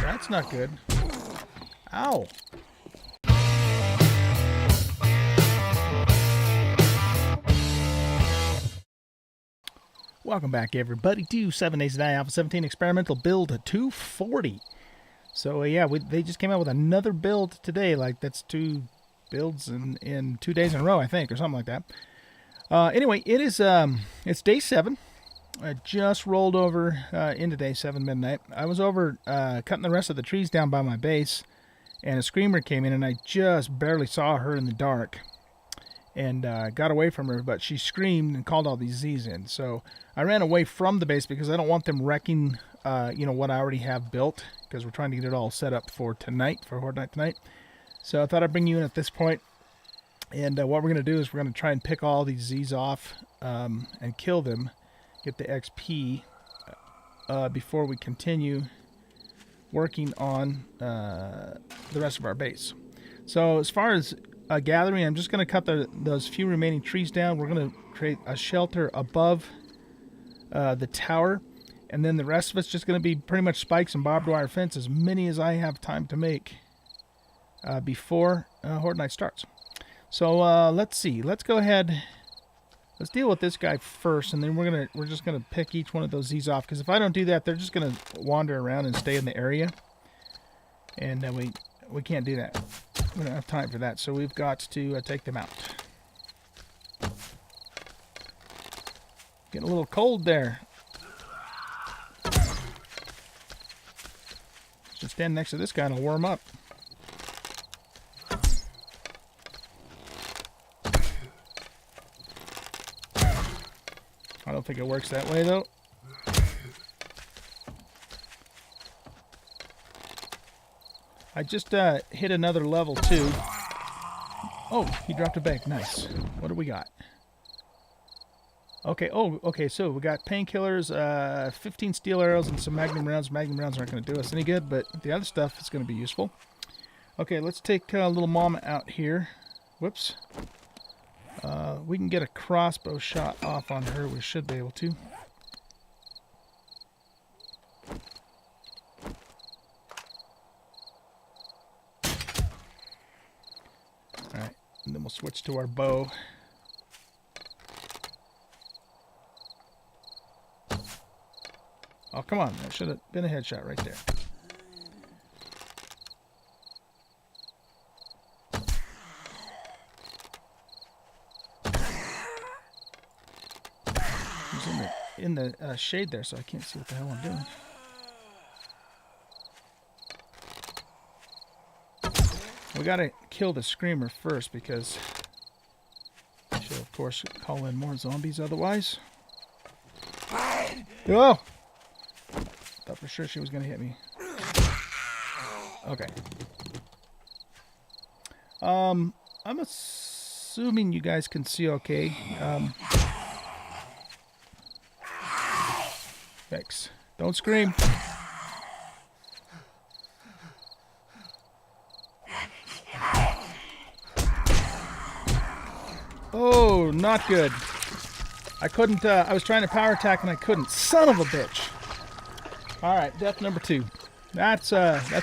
That's not good. Ow. Welcome back, everybody, to 7 Days to Die Alpha 17 Experimental Build 240. So, yeah, they just came out with another build today. Like, that's 2 builds in 2 days in a row, I think, or something like that. Anyway, it's day 7. I just rolled over into day 7 midnight. I was over cutting the rest of the trees down by my base, and a screamer came in, and I just barely saw her in the dark. And got away from her, but she screamed and called all these Z's in. So I ran away from the base because I don't want them wrecking, what I already have built, because we're trying to get it all set up for tonight, for Horde Night tonight. So I thought I'd bring you in at this point. And what we're going to do is we're going to try and pick all these Z's off and kill them, get the XP before we continue working on the rest of our base. So as far as gathering, I'm just going to cut those few remaining trees down. We're going to create a shelter above the tower, and then the rest of it's just going to be pretty much spikes and barbed wire fence, as many as I have time to make before Horde Night starts. So let's see. Let's go ahead. Let's deal with this guy first, and then we're just gonna pick each one of those Z's off, because if I don't do that, they're just gonna wander around and stay in the area, and we can't do that. We don't have time for that, so we've got to take them out. Getting a little cold there. Just stand next to this guy and it'll warm up. I don't think it works that way, though. I just hit another level 2. Oh, he dropped a bag. Nice. What do we got? Okay, okay, so we got painkillers, 15 steel arrows, and some magnum rounds. Magnum rounds aren't going to do us any good, but the other stuff is going to be useful. Okay, let's take little mama out here. Whoops. We can get a crossbow shot off on her. We should be able to. Alright, and then we'll switch to our bow. Oh, come on. That should have been a headshot right there. He's in the shade there, so I can't see what the hell I'm doing. We gotta kill the screamer first, because I should, of course, call in more zombies otherwise. Oh! Thought for sure she was gonna hit me. Okay. I'm assuming you guys can see okay. Thanks. Don't scream. Oh, not good. I couldn't, I was trying to power attack and I couldn't. Son of a bitch. Alright, death number 2. That's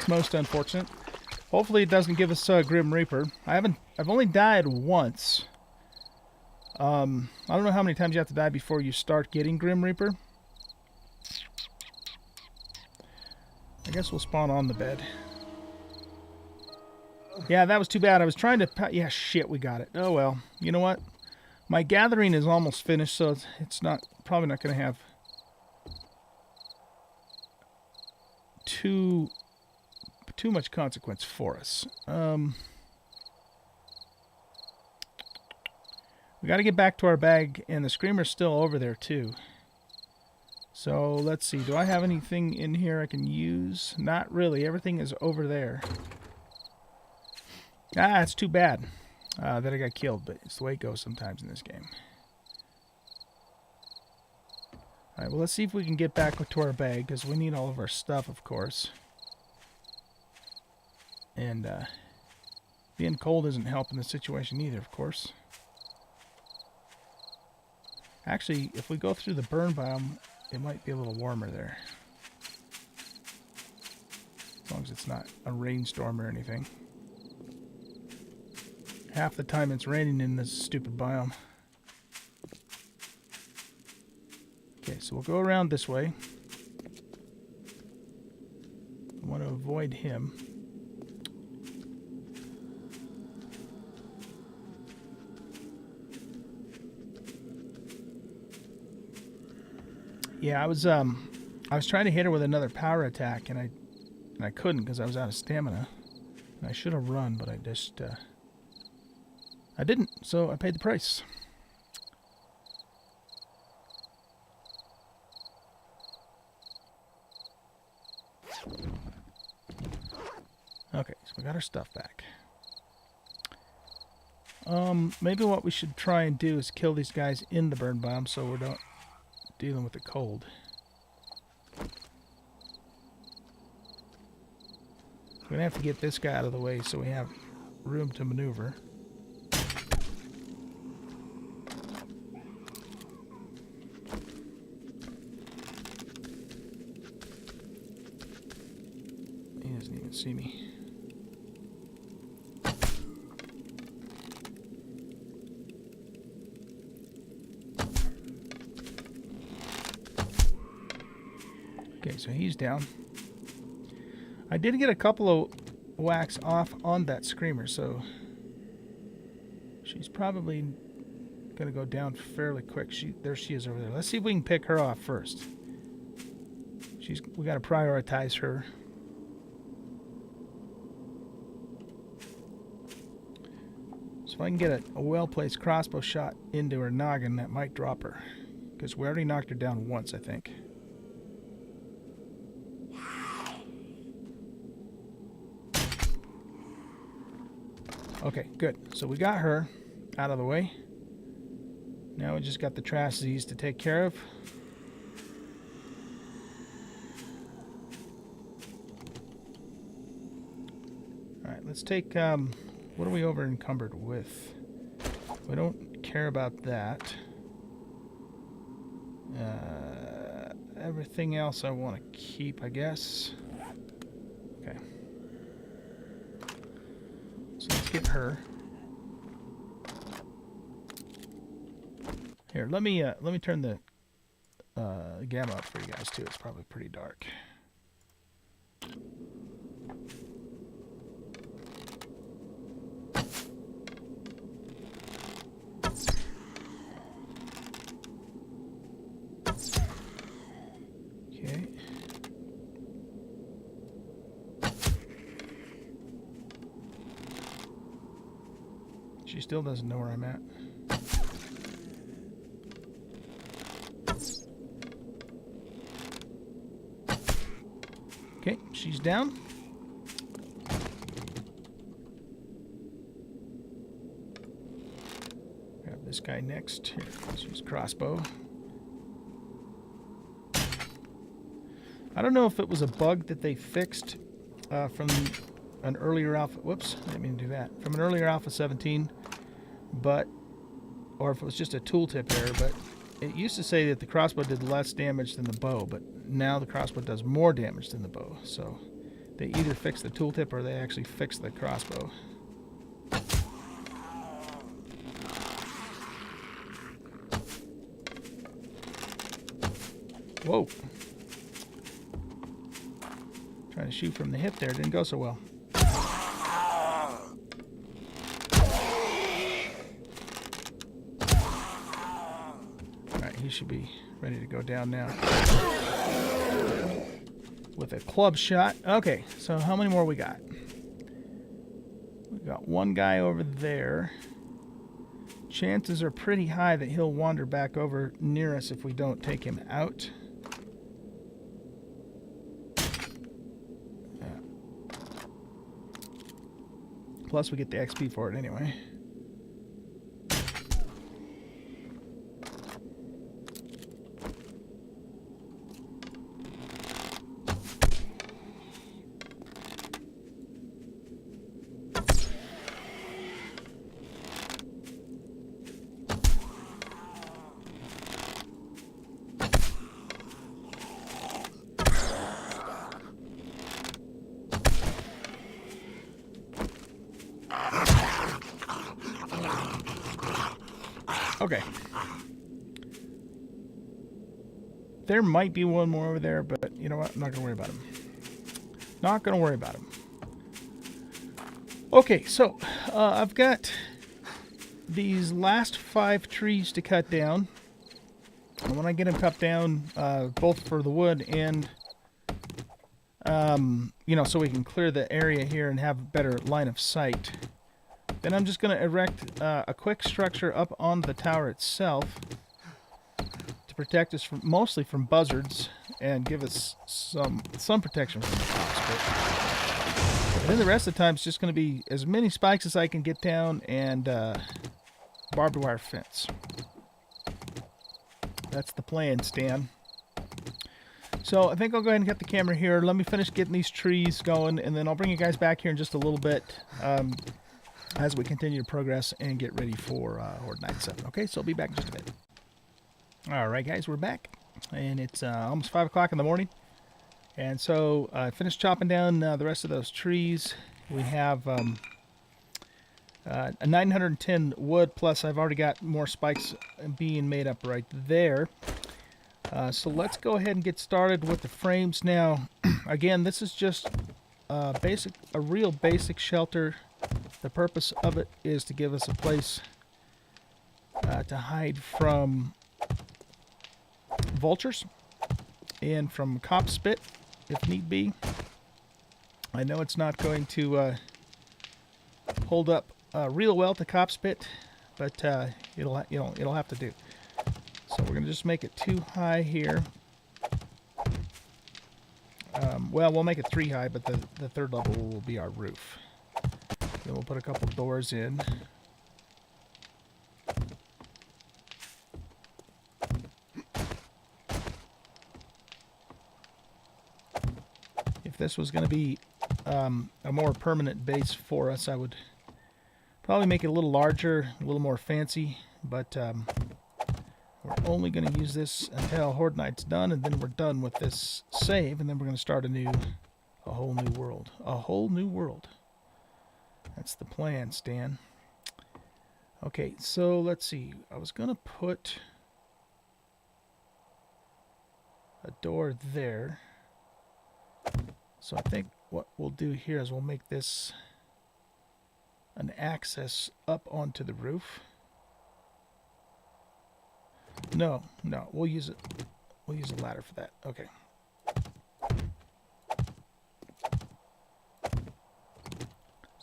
most unfortunate. Hopefully it doesn't give us Grim Reaper. I've only died once. I don't know how many times you have to die before you start getting Grim Reaper. I guess we'll spawn on the bed. Yeah, that was too bad. I was trying to... Yeah, shit, we got it. Oh, well. You know what? My gathering is almost finished, so it's probably not going to have too much consequence for us. We got to get back to our bag, and the screamer's still over there, too. So, let's see. Do I have anything in here I can use? Not really. Everything is over there. Ah, it's too bad that I got killed, but it's the way it goes sometimes in this game. Alright, well, let's see if we can get back to our bag, because we need all of our stuff, of course. And being cold isn't helping the situation either, of course. Actually, if we go through the burn biome, it might be a little warmer there. As long as it's not a rainstorm or anything. Half the time it's raining in this stupid biome. Okay, so we'll go around this way. I want to avoid him. Yeah, I was trying to hit her with another power attack, and I couldn't because I was out of stamina. And I should have run, but I just I didn't, so I paid the price. Okay, so we got our stuff back. Maybe what we should try and do is kill these guys in the burn biome so we're not dealing with the cold. We're going to have to get this guy out of the way so we have room to maneuver. He doesn't even see me. Okay, so he's down. I did get a couple of whacks off on that screamer, so she's probably going to go down fairly quick. There she is over there. Let's see if we can pick her off first. We got to prioritize her. So if I can get a well-placed crossbow shot into her noggin, that might drop her. Because we already knocked her down once, I think. Okay, good. So we got her out of the way. Now we just got the trash Z's to take care of. Alright, let's take, what are we over encumbered with? We don't care about that. Everything else I want to keep, I guess. Okay. So let's get her. Here, let me turn the gamma up for you guys too. It's probably pretty dark. Okay. She still doesn't know where I'm at. Okay, she's down. Grab this guy next. Here, let's use crossbow. I don't know if it was a bug that they fixed from an earlier alpha. Whoops, I didn't mean to do that. From an earlier alpha 17, or if it was just a tooltip error. But it used to say that the crossbow did less damage than the bow, but now the crossbow does more damage than the bow. So they either fixed the tooltip or they actually fixed the crossbow. Whoa. Trying to shoot from the hip there, didn't go so well. Alright, he should be ready to go down now. With a club shot. Okay, so how many more we got? We got one guy over there. Chances are pretty high that he'll wander back over near us if we don't take him out. Plus we get the XP for it anyway. Okay. There might be one more over there, but you know what? I'm not going to worry about him. Not going to worry about him. Okay, so I've got these last 5 trees to cut down. And when I get them cut down, both for the wood and, you know, so we can clear the area here and have a better line of sight, then I'm just going to erect a quick structure up on the tower itself to protect us from, mostly from buzzards, and give us some protection from the cops. And then the rest of the time it's just going to be as many spikes as I can get down and barbed wire fence. That's the plan, Stan. So I think I'll go ahead and get the camera here. Let me finish getting these trees going, and then I'll bring you guys back here in just a little bit as we continue to progress and get ready for Horde Night 7. Okay, so I'll be back in just a bit. Alright guys, we're back. And it's almost 5 o'clock in the morning. And so I finished chopping down the rest of those trees. We have a 910 wood, plus I've already got more spikes being made up right there. So let's go ahead and get started with the frames now. Again, this is just a real basic shelter. The purpose of it is to give us a place to hide from vultures and from cop spit if need be. I know it's not going to hold up real well to cop spit, but it'll have to do. So we're gonna just make it 2 high here. Well, we'll make it 3 high, but the third level will be our roof. Then we'll put a couple doors in. If this was going to be a more permanent base for us, I would probably make it a little larger, a little more fancy, but we're only going to use this until Horde Night's done, and then we're done with this save, and then we're going to start a whole new world. A whole new world. That's the plan, Stan. Okay, so let's see. I was going to put a door there. So I think what we'll do here is we'll make this an access up onto the roof. No, we'll use it. We'll use a ladder for that. Okay.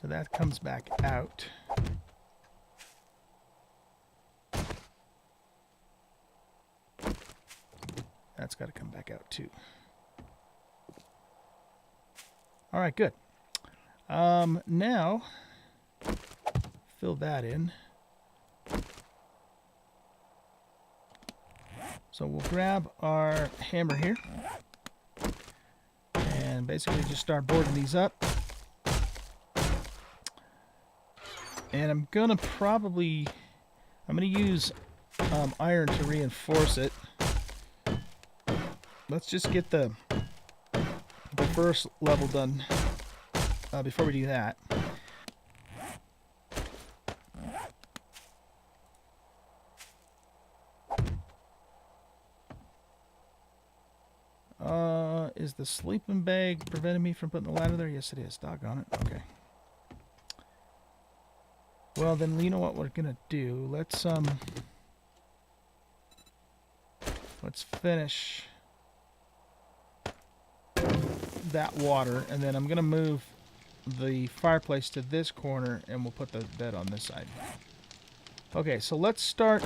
So that comes back out. That's got to come back out too. All right, good. Now, fill that in. So we'll grab our hammer here and basically just start boarding these up. And I'm gonna use iron to reinforce it. Let's just get the first level done before we do that. Is the sleeping bag preventing me from putting the ladder there? Yes, it is. Doggone it. Okay. Well, then you know what we're gonna do. Let's finish that water, and then I'm gonna move the fireplace to this corner, and we'll put the bed on this side. Okay, so let's start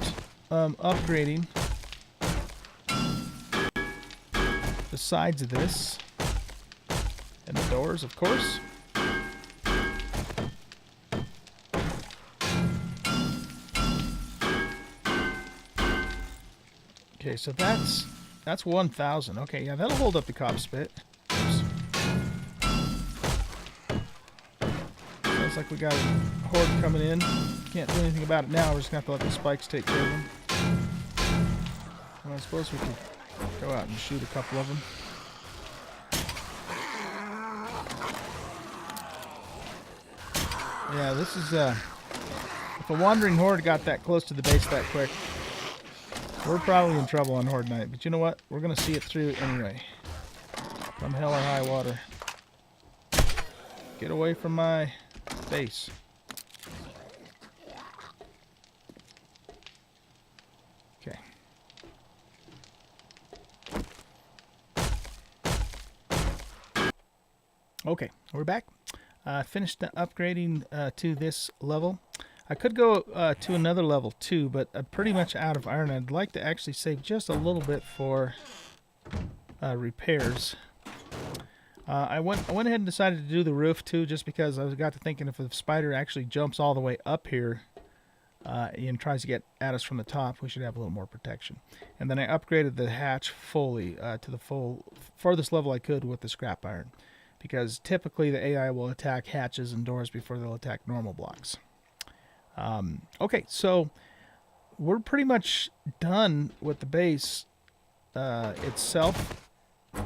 upgrading the sides of this and the doors, of course. Okay, so that's 1,000. Okay, yeah, that'll hold up the cop spit. Oops. Sounds like we got a horde coming in. Can't do anything about it now. We're just gonna have to let the spikes take care of them. Well, I suppose we could go out and shoot a couple of them. Yeah, this is the If a wandering horde got that close to the base that quick, we're probably in trouble on Horde night. But you know what? We're going to see it through anyway. Come hell or high water. Get away from my base. Okay. Okay, we're back. Finished upgrading to this level. I could go to another level too, but I'm pretty much out of iron. I'd like to actually save just a little bit for repairs. I went ahead and decided to do the roof too, just because I got to thinking if the spider actually jumps all the way up here and tries to get at us from the top, we should have a little more protection. And then I upgraded the hatch fully to the farthest level I could with the scrap iron, because typically the AI will attack hatches and doors before they'll attack normal blocks. Okay, so we're pretty much done with the base itself.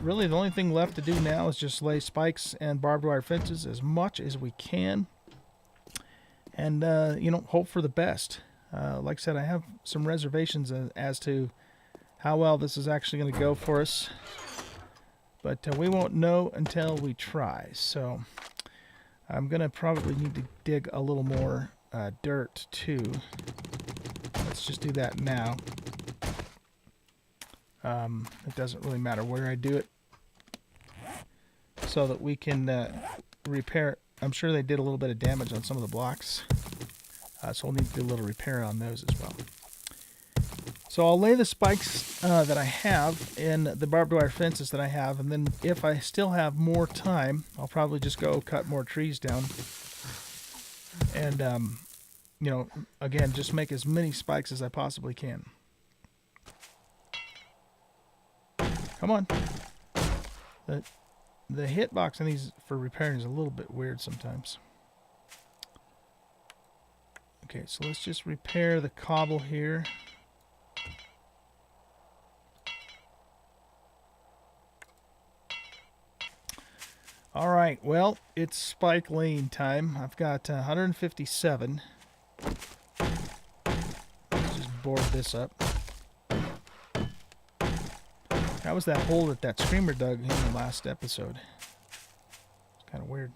Really, the only thing left to do now is just lay spikes and barbed wire fences as much as we can, and you know, hope for the best. Like I said, I have some reservations as to how well this is actually going to go for us, but we won't know until we try. So I'm going to probably need to dig a little more dirt too. Let's just do that now. It doesn't really matter where I do it, so that we can repair. I'm sure they did a little bit of damage on some of the blocks, so we'll need to do a little repair on those as well. So I'll lay the spikes that I have in the barbed wire fences that I have, and then if I still have more time, I'll probably just go cut more trees down, and you know, again, just make as many spikes as I possibly can. Come on. The hitbox on these for repairing is a little bit weird sometimes. Okay, so let's just repair the cobble here. Alright, well, it's spike laying time. I've got 157. Let's just board this up. That was that hole that screamer dug in the last episode. It's kind of weird.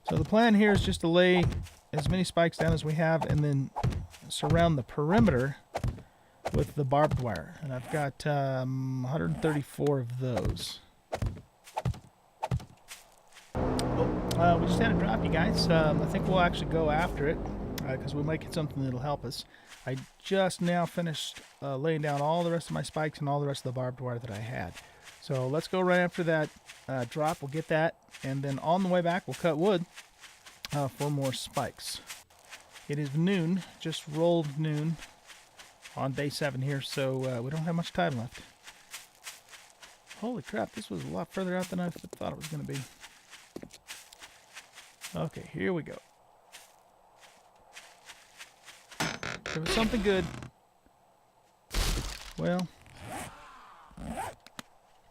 So the plan here is just to lay as many spikes down as we have, and then surround the perimeter with the barbed wire. And I've got 134 of those. Oh, we just had a drop, you guys. I think we'll actually go after it, because we might get something that'll help us. I just now finished laying down all the rest of my spikes and all the rest of the barbed wire that I had. So let's go right after that drop. We'll get that, and then on the way back we'll cut wood for more spikes. It is noon, just rolled noon on day 7 here, so we don't have much time left. Holy crap, this was a lot further out than I thought it was going to be. Okay, here we go. If it's something good. Well.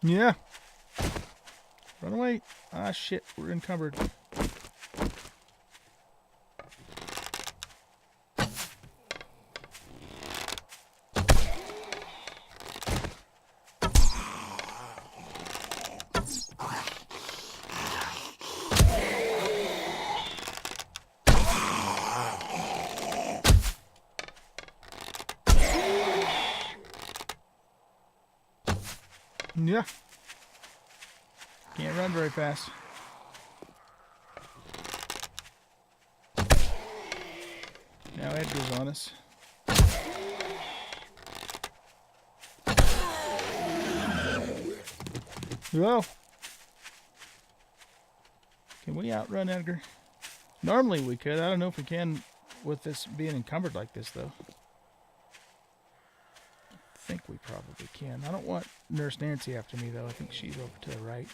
Yeah. Run away. Ah, shit. We're encumbered. Yeah. Can't run very fast. Now Edgar's on us. Whoa. Can we outrun Edgar? Normally we could. I don't know if we can with this being encumbered like this, though. I think we probably can. I don't want Nurse Nancy after me, though. I think she's over to the right.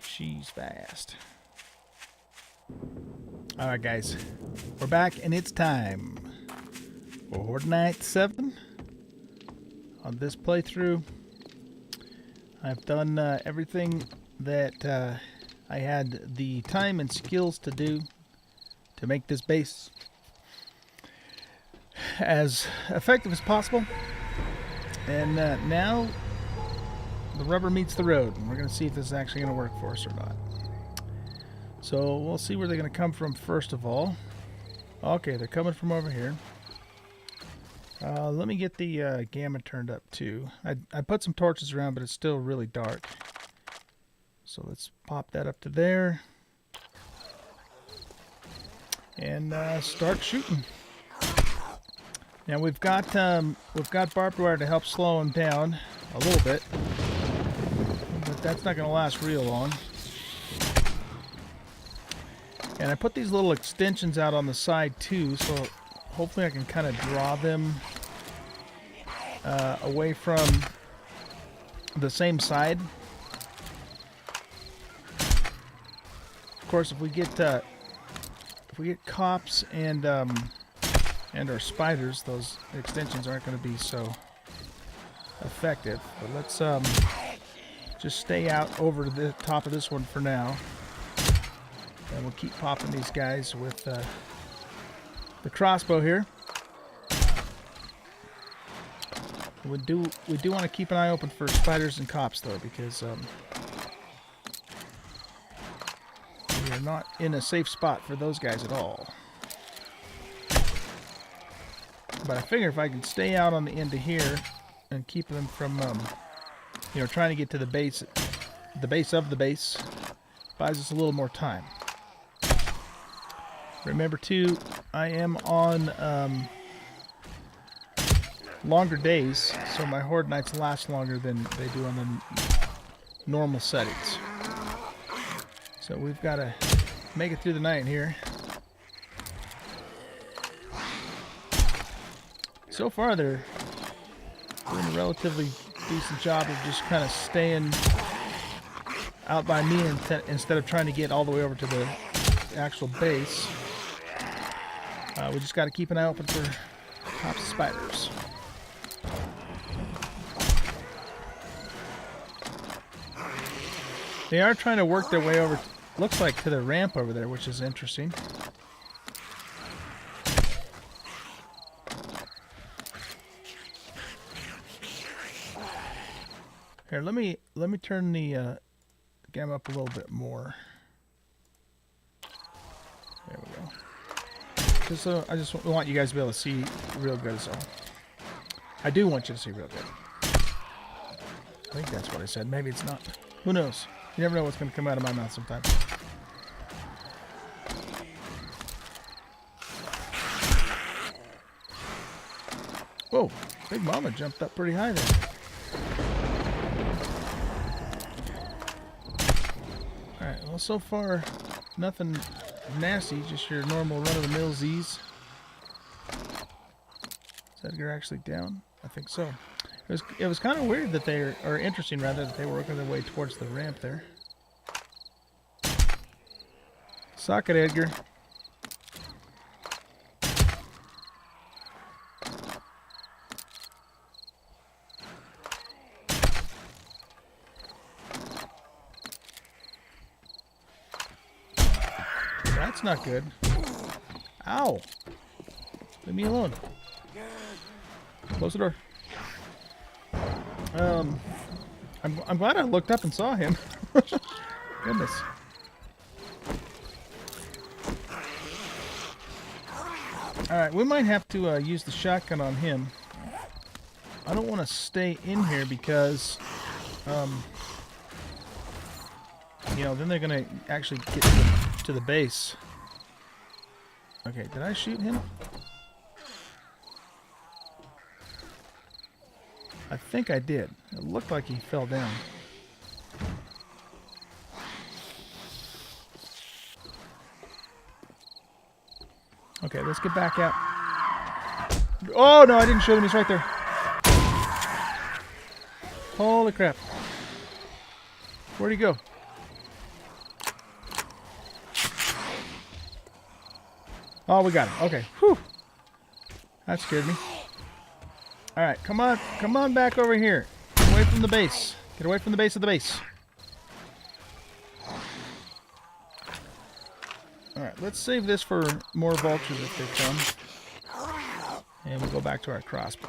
She's fast. Alright, guys. We're back, and it's time for Horde Night 7. On this playthrough, I've done everything that I had the time and skills to do. to make this base as effective as possible. And now the rubber meets the road, and we're going to see if this is actually going to work for us or not. So we'll see where they're going to come from first of all. Okay, they're coming from over here. Let me get the gamma turned up too. I put some torches around, but it's still really dark. So let's pop that up to there. And start shooting. Now we've got barbed wire to help slow them down a little bit, but that's not going to last real long. And I put these little extensions out on the side too, so hopefully I can kind of draw them away from the same side. Of course, if we get cops and our spiders, those extensions aren't going to be so effective. But let's just stay out over to the top of this one for now. And we'll keep popping these guys with the crossbow here. We do want to keep an eye open for spiders and cops though, because we are not in a safe spot for those guys at all. But I figure if I can stay out on the end of here and keep them from trying to get to the base of the base, buys us a little more time. Remember too, I am on longer days, so my Horde nights last longer than they do on the normal settings. So we've got to make it through the night here. So far they're doing a relatively decent job of just kind of staying out by me instead of trying to get all the way over to the actual base. We just got to keep an eye open for cops and spiders. They are trying to work their way over, looks like, to the ramp over there, which is interesting. Here, let me turn the gamma up a little bit more. There we go. I just want you guys to be able to see real good, so I do want you to see real good. I think that's what I said. Maybe it's not. Who knows? You never know what's going to come out of my mouth sometimes. Whoa, Big Mama jumped up pretty high there. Alright, well, so far, nothing nasty, just your normal run-of-the-mill Z's. Is Edgar actually down? I think so. It was kind of weird that or interesting rather, that they were working their way towards the ramp there. Suck it, Edgar. That's not good. Ow! Leave me alone. Close the door. I'm glad I looked up and saw him. Goodness. Alright, we might have to use the shotgun on him. I don't want to stay in here because, then they're going to actually get to the base. Okay, did I shoot him? I think I did. It looked like he fell down. Okay, let's get back out. Oh, no, I didn't shoot him. He's right there. Holy crap. Where'd he go? Oh, we got him. Okay. Whew. That scared me. Alright, come on back over here. Get away from the base. Get away from the base of the base. Alright, let's save this for more vultures if they come. And we'll go back to our crossbow.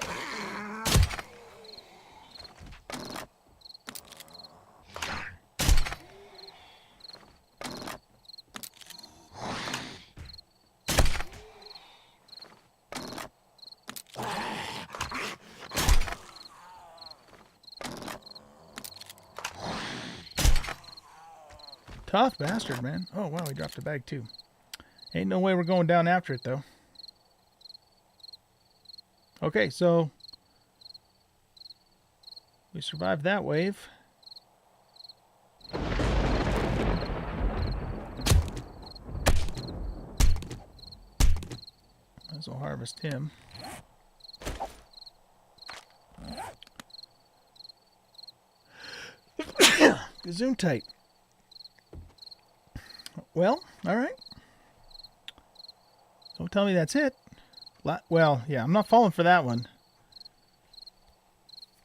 Tough bastard, man. Oh, wow, he dropped a bag, too. Ain't no way we're going down after it, though. Okay, so we survived that wave. Might as well harvest him. Gazoon tight. Well, alright. Don't tell me that's it. Well, yeah, I'm not falling for that one.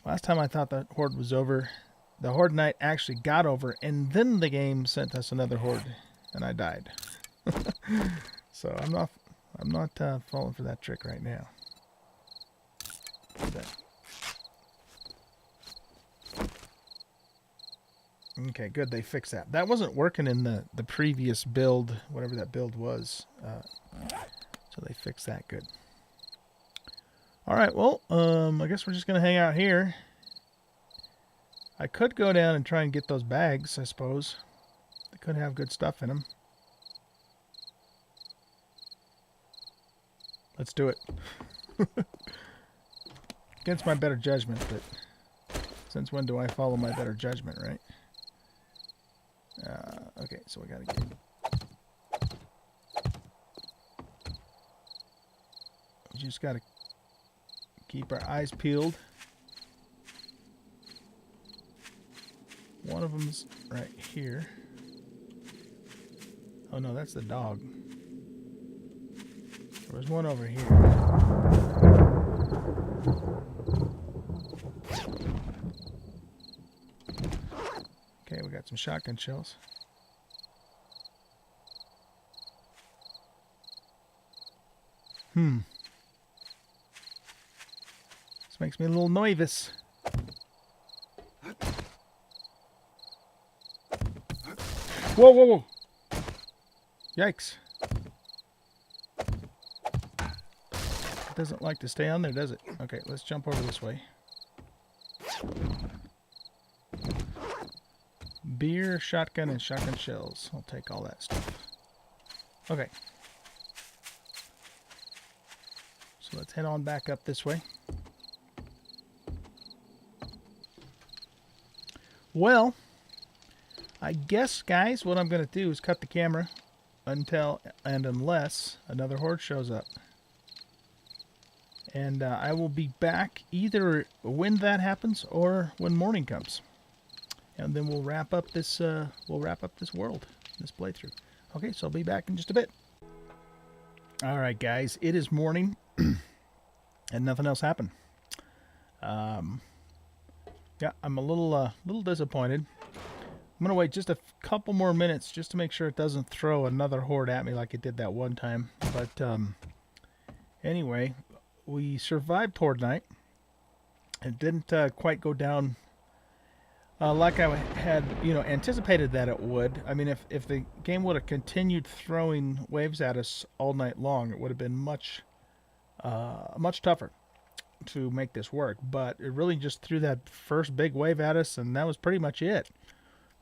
Last time I thought the Horde was over, the Horde night actually got over, and then the game sent us another Horde, and I died. So I'm not falling for that trick right now. Okay, good. They fixed that. That wasn't working in the previous build, whatever that build was. So they fixed that. Good. All right. Well, I guess we're just gonna hang out here. I could go down and try and get those bags. I suppose they could have good stuff in them. Let's do it. Against my better judgment, but since when do I follow my better judgment, right? Okay, so we gotta get... We just gotta keep our eyes peeled. One of them's right here. Oh no, that's the dog. There was one over here. Okay, we got some shotgun shells. This makes me a little nervous. Whoa, whoa, whoa. Yikes. It doesn't like to stay on there, does it? Okay, let's jump over this way. Beer, shotgun, and shotgun shells. I'll take all that stuff. Okay. So let's head on back up this way. Well, I guess, guys, what I'm going to do is cut the camera until and unless another Horde shows up. And I will be back either when that happens or when morning comes. And then we'll wrap up this world, this playthrough. Okay, so I'll be back in just a bit. All right, guys, it is morning, and nothing else happened. Yeah, I'm a little disappointed. I'm gonna wait just a couple more minutes just to make sure it doesn't throw another Horde at me like it did that one time. But anyway, we survived Horde night. It didn't quite go down like I had, anticipated that it would. I mean, if the game would have continued throwing waves at us all night long, it would have been much tougher to make this work. But it really just threw that first big wave at us, and that was pretty much it.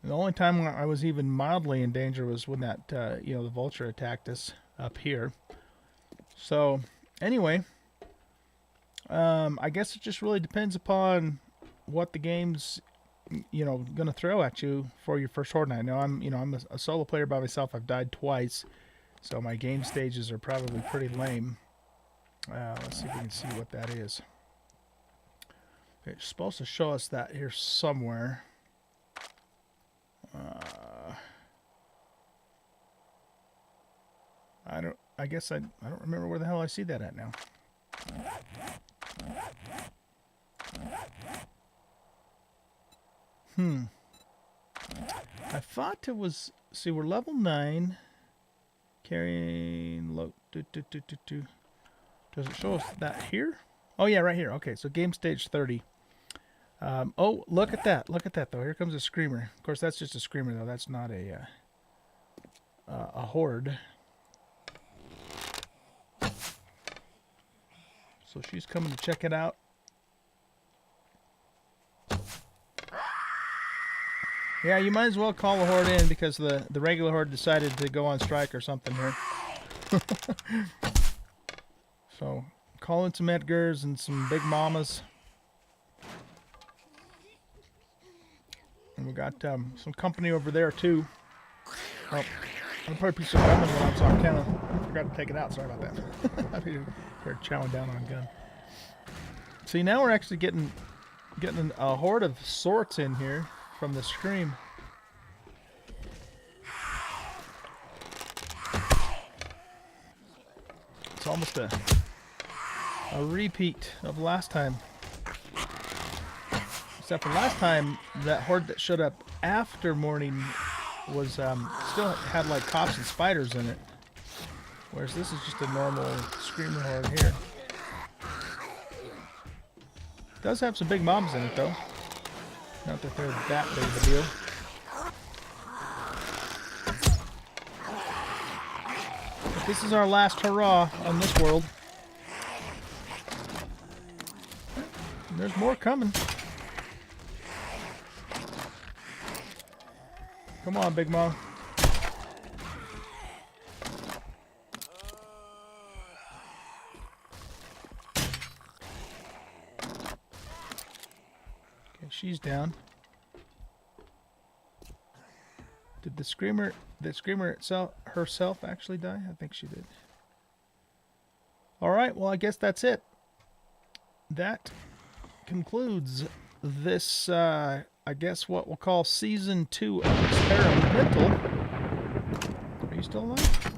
And the only time I was even mildly in danger was when that, the vulture attacked us up here. So, anyway, I guess it just really depends upon what the game's going to throw at you for your first Horde night. Now, I'm a solo player by myself. I've died twice, so my game stages are probably pretty lame. Let's see if we can see what that is. It's supposed to show us that here somewhere. I guess I don't remember where the hell I see that at now. I thought it was... See, we're level 9. Carrying load. Does it show us that here? Oh yeah, right here. Okay, so game stage 30. Oh, look at that. Look at that though. Here comes a screamer. Of course, that's just a screamer though. That's not a horde. So she's coming to check it out. Yeah, you might as well call the horde in because the regular horde decided to go on strike or something here. So, call in some Edgars and some Big Mamas. And we got some company over there too. Oh, I'll probably piece of lemon when I'm off camera. I forgot to take it out. Sorry about that. They're chowing down on a gun. See, now we're actually getting a horde of sorts in here from the scream. It's almost a repeat of last time. Except for last time, that horde that showed up after morning was still had like cops and spiders in it. Whereas this is just a normal screamer horde here. It does have some big mobs in it though. Not that they're that big of a deal. But this is our last hurrah on this world. And there's more coming. Come on, Big Mom. Okay, she's down. Did the screamer herself actually die? I think she did. All right, well, I guess that's it. That concludes this I guess what we'll call Season 2 of Experimental. Are you still alive?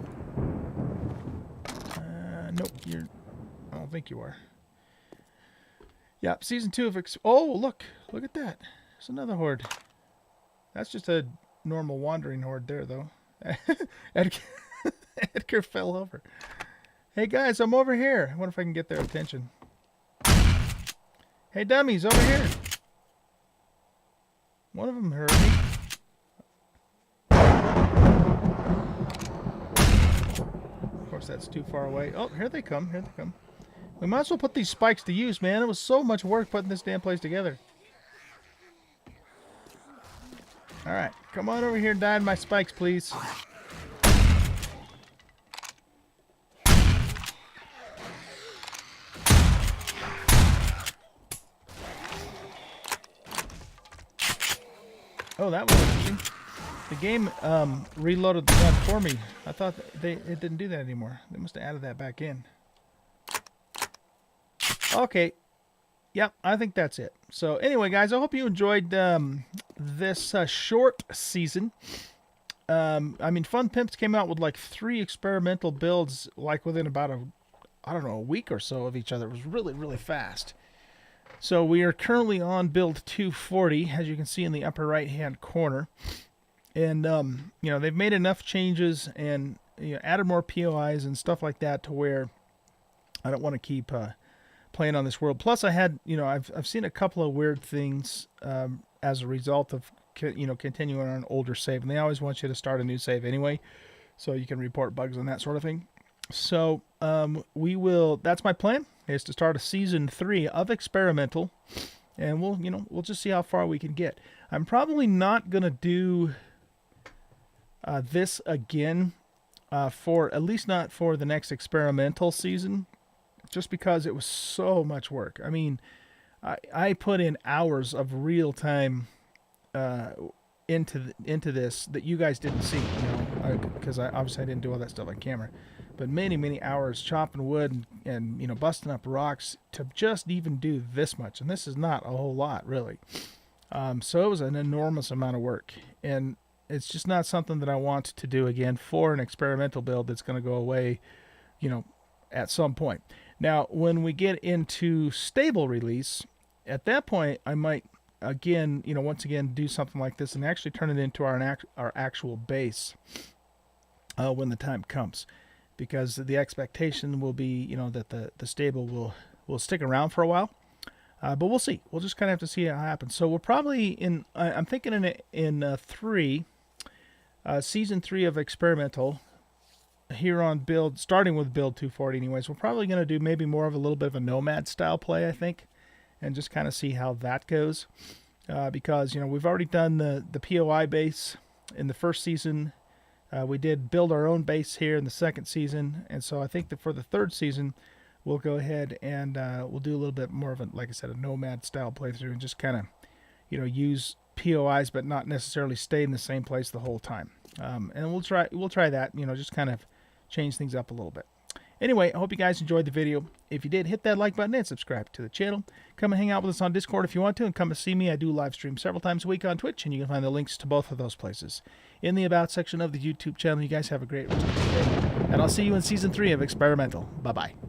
Nope, I don't think you are. Yep, Season 2 of oh, look at that. There's another horde. That's just a normal wandering horde there, though. Edgar fell over. Hey, guys, I'm over here. I wonder if I can get their attention. Hey, dummies, over here. One of them heard me. Of course, that's too far away. Oh, here they come. Here they come. We might as well put these spikes to use, man. It was so much work putting this damn place together. Alright, come on over here and die in my spikes, please. Oh, that was interesting. The game reloaded the gun for me. I thought it didn't do that anymore. They must have added that back in. Okay. Yep, I think that's it. So anyway, guys, I hope you enjoyed this short season. I mean, Fun Pimps came out with like 3 experimental builds like within about a week or so of each other. It was really, really fast. So we are currently on build 240, as you can see in the upper right-hand corner. And, you know, they've made enough changes and added more POIs and stuff like that to where I don't want to keep playing on this world. Plus, I had, I've seen a couple of weird things as a result of, continuing on an older save. And they always want you to start a new save anyway, so you can report bugs and that sort of thing. So that's my plan, is to start a season 3 of Experimental, and we'll just see how far we can get. I'm probably not gonna do this again for at least not for the next Experimental season, just because it was so much work. I mean, I put in hours of real time into this that you guys didn't see, because obviously I didn't do all that stuff on camera. But many hours chopping wood and busting up rocks to just even do this much. And this is not a whole lot, really. So it was an enormous amount of work. And it's just not something that I want to do again for an experimental build that's going to go away, at some point. Now, when we get into stable release, at that point, I might, again, once again, do something like this and actually turn it into our actual base. when the time comes, because the expectation will be, you know, that the stable will stick around for a while. But we'll see. We'll just kind of have to see how it happens. So we're probably in. I'm thinking in season 3 of experimental here on build, starting with build 240. Anyways, we're probably going to do maybe more of a little bit of a nomad style play, I think, and just kind of see how that goes. Because, you know, we've already done the POI base in the first season. We did build our own base here in the second season, and so I think that for the third season, we'll go ahead and we'll do a little bit more of a, like I said, a nomad style playthrough, and just kind of, you know, use POIs but not necessarily stay in the same place the whole time. And we'll try that, you know, just kind of change things up a little bit. Anyway, I hope you guys enjoyed the video. If you did, hit that like button and subscribe to the channel. Come and hang out with us on Discord if you want to, and come and see me. I do live stream several times a week on Twitch, and you can find the links to both of those places in the About section of the YouTube channel. You guys have a great rest of the day, and I'll see you in Season 3 of Experimental. Bye-bye.